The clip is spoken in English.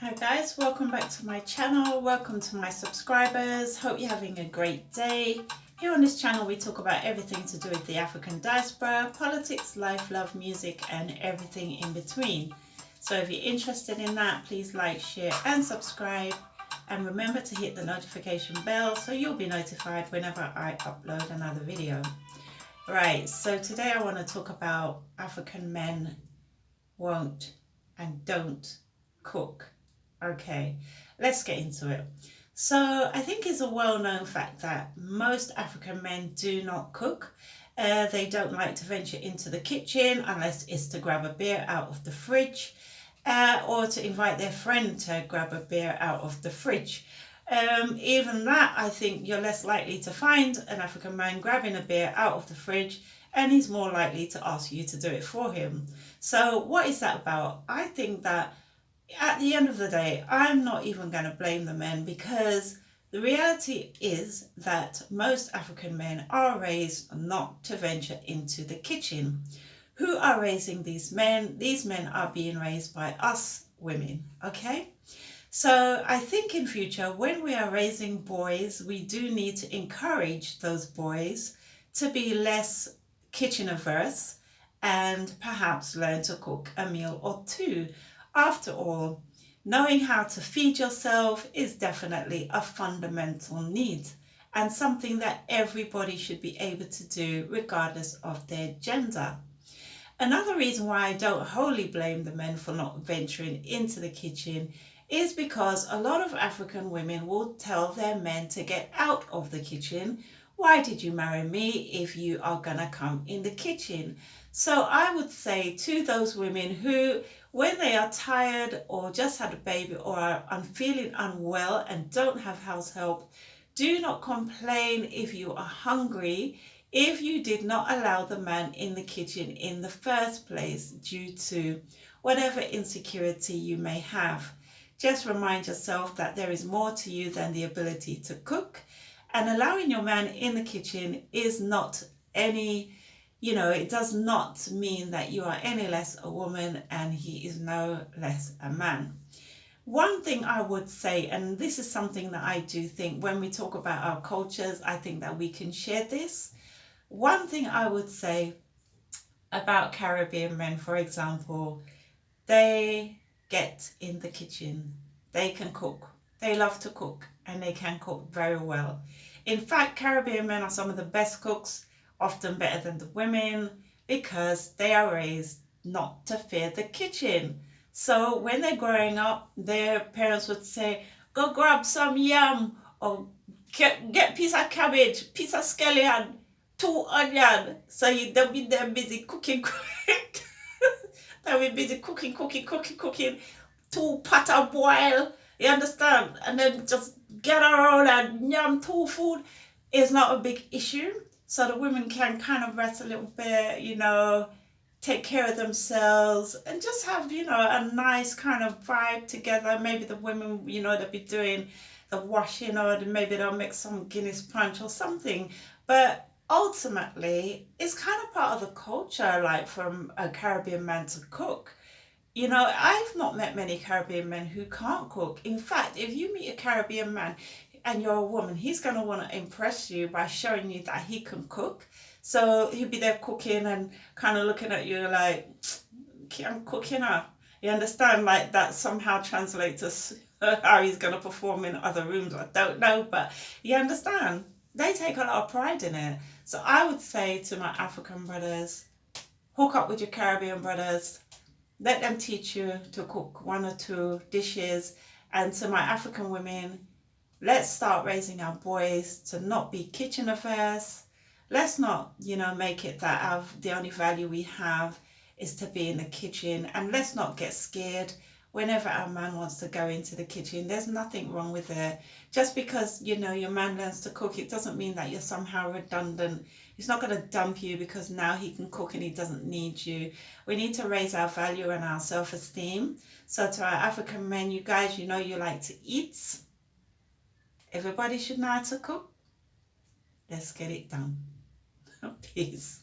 Hi guys, welcome back to my channel. Welcome to my subscribers. Hope you're having a great day. Here on this channel we talk about everything to do with the African diaspora, politics, life, love, music and everything in between. So if you're interested in that, please like, share and subscribe, and remember to hit the notification bell so you'll be notified whenever I upload another video. Right, so today I want to talk about African men won't and don't cook. Okay, let's get into it. So I think it's a well-known fact that most African men do not cook. They don't like to venture into the kitchen unless it's to grab a beer out of the fridge or to invite their friend to grab a beer out of the fridge. Even that, I think you're less likely to find an African man grabbing a beer out of the fridge, and he's more likely to ask you to do it for him. So what is that about? I think that at the end of the day, I'm not even going to blame the men, because the reality is that most African men are raised not to venture into the kitchen. Who are raising these men? These men are being raised by us women, okay? So I think in future, when we are raising boys, we do need to encourage those boys to be less kitchen averse and perhaps learn to cook a meal or two. After all, knowing how to feed yourself is definitely a fundamental need and something that everybody should be able to do regardless of their gender. Another reason why I don't wholly blame the men for not venturing into the kitchen is because a lot of African women will tell their men to get out of the kitchen. Why did you marry me if you are gonna come in the kitchen? So I would say to those women who, when they are tired or just had a baby or are feeling unwell and don't have house help, do not complain if you are hungry if you did not allow the man in the kitchen in the first place due to whatever insecurity you may have. Just remind yourself that there is more to you than the ability to cook, and allowing your man in the kitchen is not any, it does not mean that you are any less a woman and he is no less a man. One thing I would say, and this is something that I do think when we talk about our cultures, I think that we can share this. One thing I would say about Caribbean men, for example, they get in the kitchen. They can cook. They love to cook and they can cook very well. In fact, Caribbean men are some of the best cooks, often better than the women, because they are raised not to fear the kitchen. So when they're growing up, their parents would say, go grab some yam, or get piece of cabbage, piece of scallion, 2 onion. So they'll be there busy cooking. They'll be busy cooking, 2 pot of boil. You understand? And then just get around and yum 2 food is not a big issue. So the women can kind of rest a little bit, take care of themselves and just have, a nice kind of vibe together. Maybe the women, they'll be doing the washing, or maybe they'll make some Guinness punch or something. But ultimately, it's kind of part of the culture, like from a Caribbean man to cook. I've not met many Caribbean men who can't cook. In fact, if you meet a Caribbean man and you're a woman, he's going to want to impress you by showing you that he can cook. So he'll be there cooking and kind of looking at you like, I'm cooking up. You understand? Like that somehow translates to how he's going to perform in other rooms. I don't know, but you understand? They take a lot of pride in it. So I would say to my African brothers, hook up with your Caribbean brothers. Let them teach you to cook 1 or 2 dishes. And to my African women, let's start raising our boys to not be kitchen averse. Let's not, make it that the only value we have is to be in the kitchen. And let's not get scared whenever our man wants to go into the kitchen. There's nothing wrong with it. Just because, your man learns to cook, it doesn't mean that you're somehow redundant. He's not going to dump you because now he can cook and he doesn't need you. We need to raise our value and our self-esteem. So to our African men, you guys, you like to eat. Everybody should know how to cook. Let's get it done. Peace.